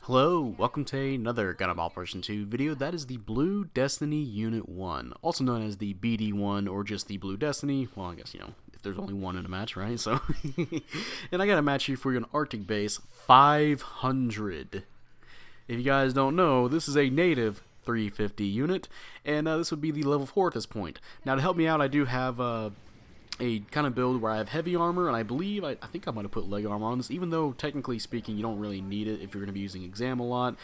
Hello, welcome to another Gundam Operation 2 video. That is the Blue Destiny Unit 1, also known as the BD1 or just the Blue Destiny. Well, I guess, if there's only one in a match, right? So, and I got a match here for you on Artic Base 500. If you guys don't know, this is a native 350 unit, and this would be the level 4 at this point. Now, to help me out, I do have a kind of build where I have heavy armor, and I believe, I think I might have put leg armor on this, even though technically speaking you don't really need it if you're going to be using exam a lot.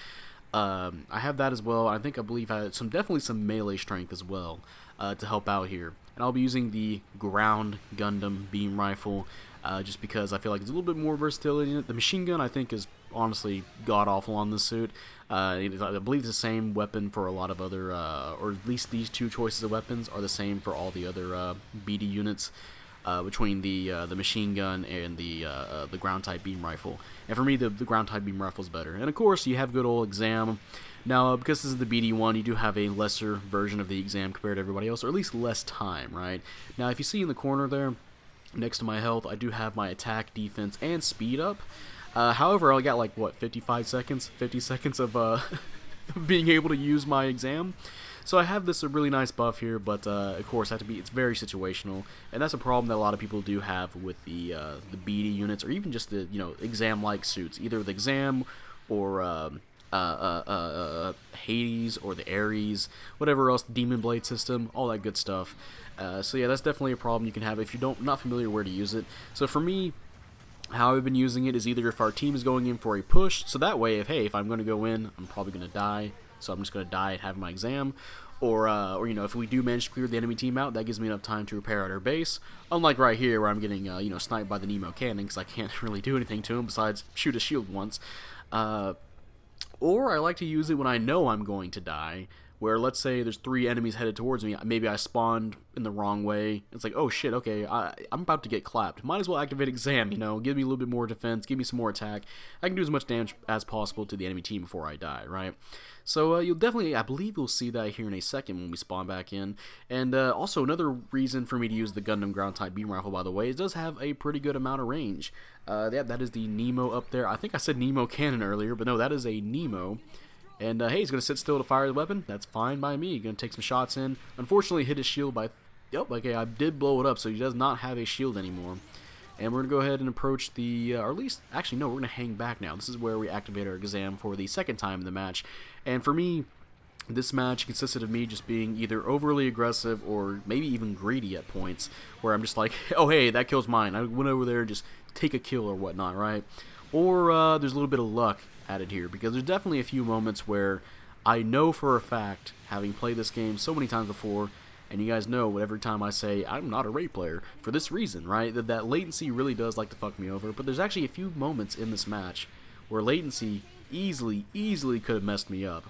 I have that as well. I believe I had definitely some melee strength as well to help out here. And I'll be using the ground Gundam beam rifle just because I feel like it's a little bit more versatility in it. The machine gun I think is honestly god-awful on this suit. I believe it's the same weapon for a lot of other, or at least these two choices of weapons are the same for all the other BD units, between the machine gun and the ground type beam rifle. And for me, the ground type beam rifle is better. And of course, you have good old exam. Now, because this is the BD1, you do have a lesser version of the exam compared to everybody else, or at least less time, right? Now, if you see in the corner there, next to my health, I do have my attack, defense, and speed up. However, I got like, what, 50 seconds of being able to use my exam. So I have this a really nice buff here, but of course it's very situational, and that's a problem that a lot of people do have with the BD units, or even just the exam-like suits, either the exam or Hades or the Ares, whatever else, the Demon Blade system, all that good stuff. So yeah, that's definitely a problem you can have if you not familiar where to use it. So for me, how I've been using it is either if our team is going in for a push, so that way if I'm going to go in, I'm probably going to die, so I'm just going to die and have my exam, or if we do manage to clear the enemy team out, that gives me enough time to repair at our base, unlike right here where I'm getting sniped by the Nemo cannon because I can't really do anything to him besides shoot a shield once. Or I like to use it when I know I'm going to die, where let's say there's 3 enemies headed towards me, maybe I spawned in the wrong way, it's like, oh shit, okay, I'm about to get clapped, might as well activate exam, give me a little bit more defense, give me some more attack, I can do as much damage as possible to the enemy team before I die, right? So you'll definitely, I believe you'll see that here in a second when we spawn back in. And also another reason for me to use the Gundam ground type beam rifle, by the way, it does have a pretty good amount of range. That is the Nemo up there. I think I said Nemo cannon earlier, but no, that is a Nemo. And hey, he's going to sit still to fire the weapon. That's fine by me. He's going to take some shots in. Unfortunately, hit his shield by... Yep, okay, I did blow it up, so he does not have a shield anymore. And we're going to go ahead and approach the, or at least, actually no, we're going to hang back now. This is where we activate our exam for the second time in the match. And for me, this match consisted of me just being either overly aggressive or maybe even greedy at points, where I'm just like, oh hey, that kill's mine. I went over there and just take a kill or whatnot, right? Or there's a little bit of luck added here, because there's definitely a few moments where I know for a fact, having played this game so many times before, and you guys know every time I say I'm not a raid player for this reason, right? That latency really does like to fuck me over. But there's actually a few moments in this match where latency easily could have messed me up,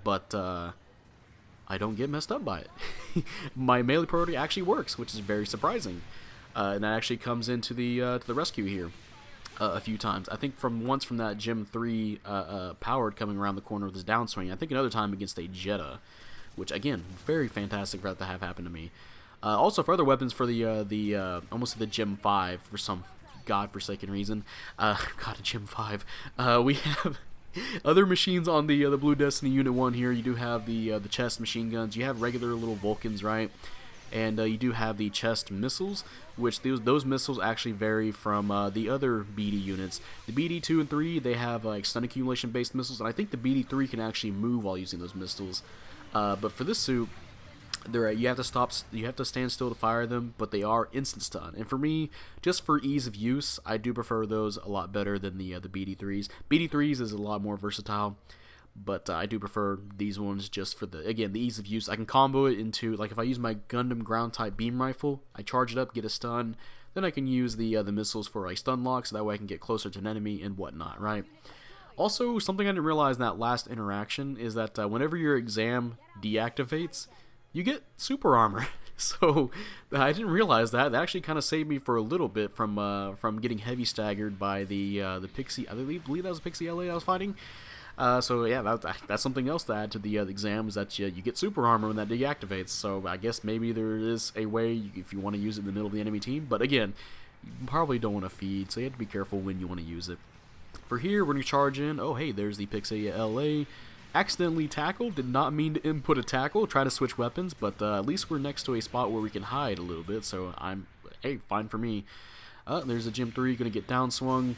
but I don't get messed up by it. My melee priority actually works, which is very surprising, and that actually comes into the rescue here a few times. I think once from that Gym 3 powered coming around the corner with his downswing. I think another time against a Jetta, which again, very fantastic for that to have happened to me. Also for other weapons for almost the Gym 5 for some godforsaken reason. God, a Gym 5. We have other machines on the Blue Destiny Unit 1 here. You do have the chest machine guns. You have regular little Vulcans, right? And you do have the chest missiles, which those missiles actually vary from the other BD units. The BD 2 and 3, they have like stun accumulation based missiles, and I think the BD 3 can actually move while using those missiles. But for this suit, you have to stand still to fire them, but they are instant stun. And for me, just for ease of use, I do prefer those a lot better than the BD3s. BD3s is a lot more versatile, but I do prefer these ones just for the ease of use. I can combo it into, like, if I use my Gundam ground type beam rifle, I charge it up, get a stun, then I can use the missiles for a stun lock, so that way I can get closer to an enemy and whatnot, right? Also, something I didn't realize in that last interaction is that whenever your exam deactivates, you get super armor. So I didn't realize that. That actually kind of saved me for a little bit from getting heavy staggered by the Pixie. I believe that was a Pixie LA I was fighting. So yeah, that's something else to add to the exam, is that you get super armor when that deactivates. So I guess maybe there is a way if you want to use it in the middle of the enemy team. But again, you probably don't want to feed, so you have to be careful when you want to use it. for here, we're going to charge in. Oh, hey, there's the Pixia LA. Accidentally tackled. Did not mean to input a tackle. Try to switch weapons, but at least we're next to a spot where we can hide a little bit, so hey, fine for me. There's a Gym 3. Going to get down swung.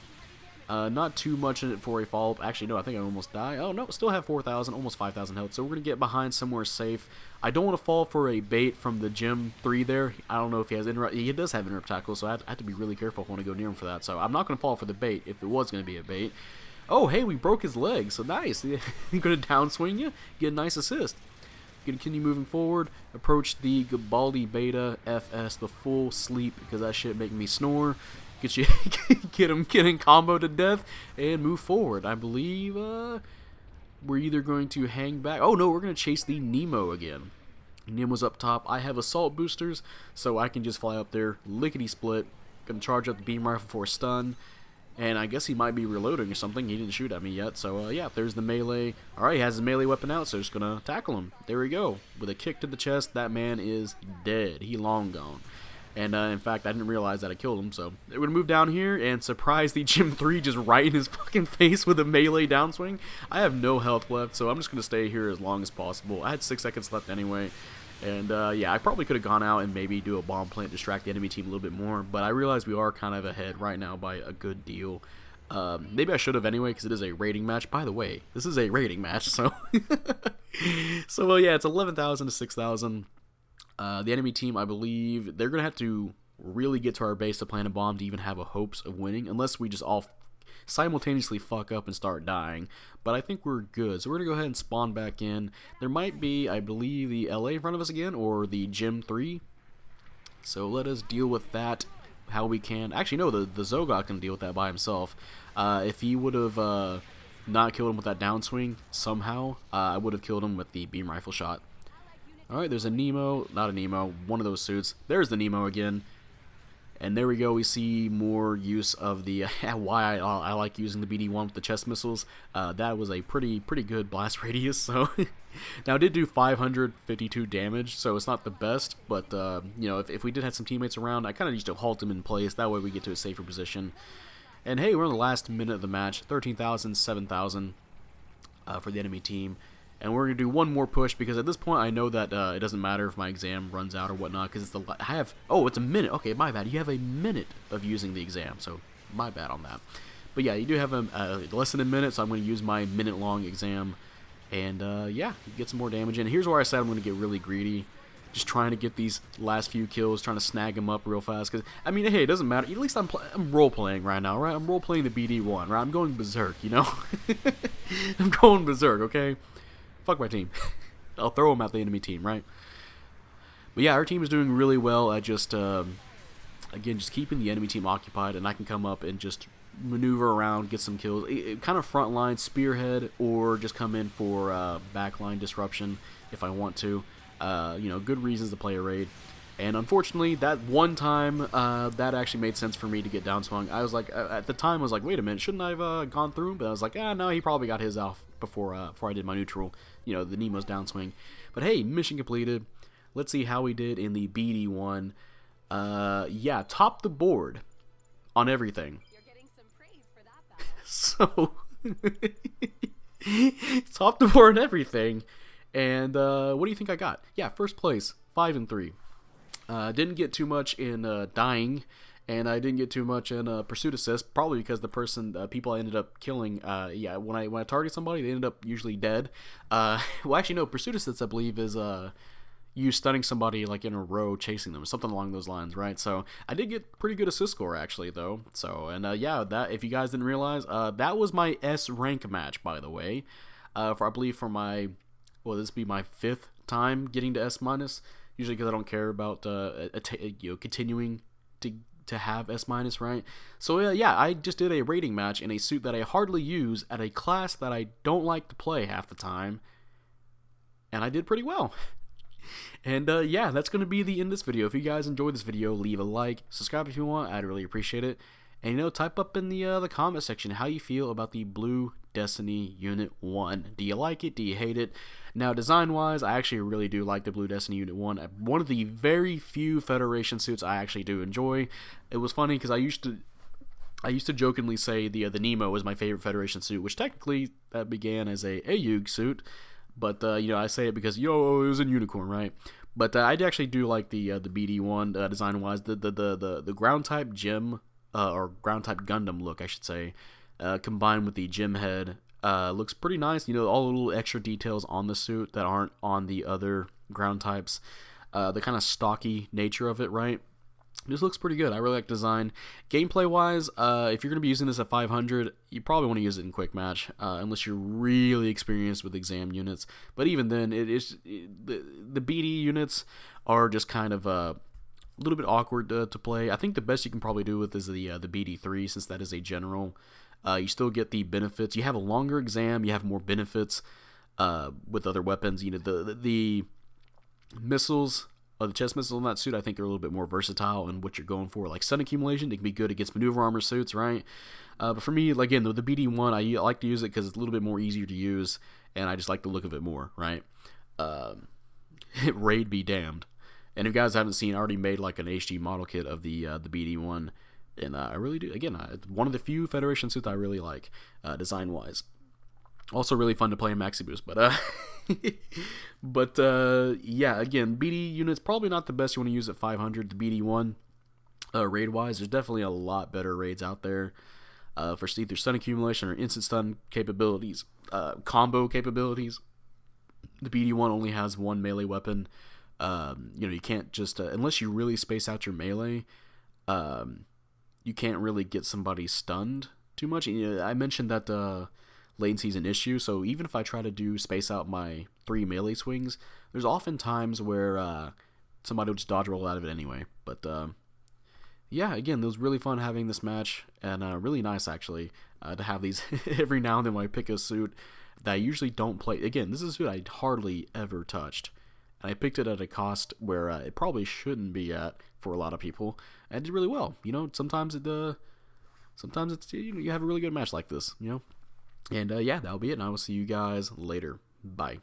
Not too much in it for a follow-up. Actually, no, I think I almost died. Oh, no, still have 4,000, almost 5,000 health. So we're going to get behind somewhere safe. I don't want to fall for a bait from the Gym 3 there. I don't know if he has interrupt. He does have interrupt tackle, so I have to be really careful if I want to go near him for that. So I'm not going to fall for the bait if it was going to be a bait. Oh, hey, we broke his leg, so nice. You're going to downswing you, get a nice assist. Continue moving forward, approach the Gabaldi Beta FS, the full sleep, because that shit making me snore. Get you, get in combo to death, and move forward. I believe we're either going to hang back. Oh no, we're going to chase the Nemo again. Nemo's up top. I have assault boosters, so I can just fly up there, lickety split. Gonna charge up the beam rifle for a stun. And I guess he might be reloading or something. He didn't shoot at me yet. So, yeah, there's the melee. Alright, he has his melee weapon out, so just going to tackle him. There we go. With a kick to the chest, that man is dead. He long gone. And, in fact, I didn't realize that I killed him. So, we're going to move down here and surprise the Gym 3 just right in his fucking face with a melee downswing. I have no health left, so I'm just going to stay here as long as possible. I had 6 seconds left anyway. And, yeah, I probably could have gone out and maybe do a bomb plant, distract the enemy team a little bit more. But I realize we are kind of ahead right now by a good deal. Maybe I should have anyway, because it is a rating match. By the way, this is a rating match, so... so, yeah, it's 11,000 to 6,000. The enemy team, I believe, they're going to have to really get to our base to plant a bomb to even have a hopes of winning. Unless we just all simultaneously fuck up and start dying, but I think we're good. So we're gonna go ahead and spawn back in. There might be, I believe, the LA in front of us again, or the Gym 3. So let us deal with that how we can. Actually, no, the Zogot can deal with that by himself. If he would have not killed him with that downswing somehow, I would have killed him with the beam rifle shot. Alright, there's a Nemo, not a Nemo, one of those suits. There's the Nemo again. And there we go, we see more use of the, why I like using the BD-1 with the chest missiles. That was a pretty good blast radius, so. Now, it did do 552 damage, so it's not the best, but, you know, if we did have some teammates around, I kind of used to halt them in place, that way we get to a safer position. And hey, we're in the last minute of the match, 13,000, 7,000 for the enemy team. And we're going to do one more push, because at this point I know that it doesn't matter if my exam runs out or whatnot, because it's a minute. Okay, my bad. You have a minute of using the exam, so my bad on that. But yeah, you do have less than a minute, so I'm going to use my minute-long exam. And yeah, get some more damage in. Here's where I said I'm going to get really greedy. Just trying to get these last few kills, trying to snag them up real fast. Because, I mean, hey, it doesn't matter. At least I'm role-playing right now, right? I'm role-playing the BD-1, right? I'm going berserk, you know? I'm going berserk, okay? Fuck my team. I'll throw them at the enemy team, right? But yeah, our team is doing really well at just, again, just keeping the enemy team occupied, and I can come up and just maneuver around, get some kills. Kind of front line, spearhead, or just come in for backline disruption if I want to. You know, good reasons to play a raid. And unfortunately, that one time, that actually made sense for me to get downswung. I was like, at the time, I was like, wait a minute, shouldn't I have gone through him? But I was like, no, he probably got his off before I did my neutral, you know, the Nemo's downswing. But hey, mission completed. Let's see how we did in the BD-1. Yeah, top the board on everything. You're getting some praise for that battle. So, top the board on everything. And what do you think I got? Yeah, first place, 5 and 3. Didn't get too much in dying, and I didn't get too much in pursuit assist, probably because the people I ended up killing, yeah, when I target somebody, they ended up usually dead. Well, actually, no, pursuit assist, I believe, is you stunning somebody like in a row, chasing them, something along those lines, right? So I did get pretty good assist score, actually, though. So, and yeah, that, if you guys didn't realize, that was my S rank match, by the way, I believe for my, well, this would be my 5th time getting to S minus. Usually because I don't care about you know, continuing to have S minus, right? So yeah, I just did a rating match in a suit that I hardly use at a class that I don't like to play half the time, and I did pretty well. And yeah, that's going to be the end of this video. If you guys enjoyed this video, leave a like, subscribe if you want. I'd really appreciate it. And, you know, type up in the comment section how you feel about the Blue Destiny Unit 1. Do you like it? Do you hate it? Now, design-wise, I actually really do like the Blue Destiny Unit 1. One of the very few Federation suits I actually do enjoy. It was funny because I used to I used to jokingly say the Nemo was my favorite Federation suit, which technically that began as a Ayug suit, but I say it because it was in unicorn, right? But I actually do like the BD one design wise. The ground type gem or ground type Gundam look, I should say, combined with the gem head, looks pretty nice. All the little extra details on the suit that aren't on the other ground types. The kind of stocky nature of it, right? This looks pretty good. I really like design. Gameplay wise, if you're going to be using this at 500, you probably want to use it in quick match, unless you're really experienced with exam units. But even then, the BD units are just kind of a little bit awkward to play. I think the best you can probably do with is the BD3, since that is a general. You still get the benefits. You have a longer exam. You have more benefits with other weapons. The missiles. The chest missiles in that suit, I think, are a little bit more versatile in what you're going for. Like sun accumulation, it can be good against maneuver armor suits, right? But for me, again, the BD1, I like to use it because it's a little bit more easier to use, and I just like the look of it more, right? Raid be damned. And if you guys haven't seen, I already made like an HD model kit of the BD1, and I really do. Again, it's one of the few Federation suits I really like, design-wise. Also really fun to play in Maxi Boost, but yeah, again, BD units probably not the best you want to use at 500. The BD1 raid wise, there's definitely a lot better raids out there for either stun accumulation or instant stun capabilities, combo capabilities. The BD1 only has one melee weapon. You can't just unless you really space out your melee, you can't really get somebody stunned too much. And, I mentioned that latency is an issue, so even if I try to space out my 3 melee swings, there's often times where somebody will just dodge roll out of it anyway. But yeah, again, it was really fun having this match, and really nice actually to have these every now and then when I pick a suit that I usually don't play. Again, this is a suit I hardly ever touched, and I picked it at a cost where it probably shouldn't be at for a lot of people, and it did really well. Sometimes it's you have a really good match like this, And yeah, that'll be it, and I will see you guys later. Bye.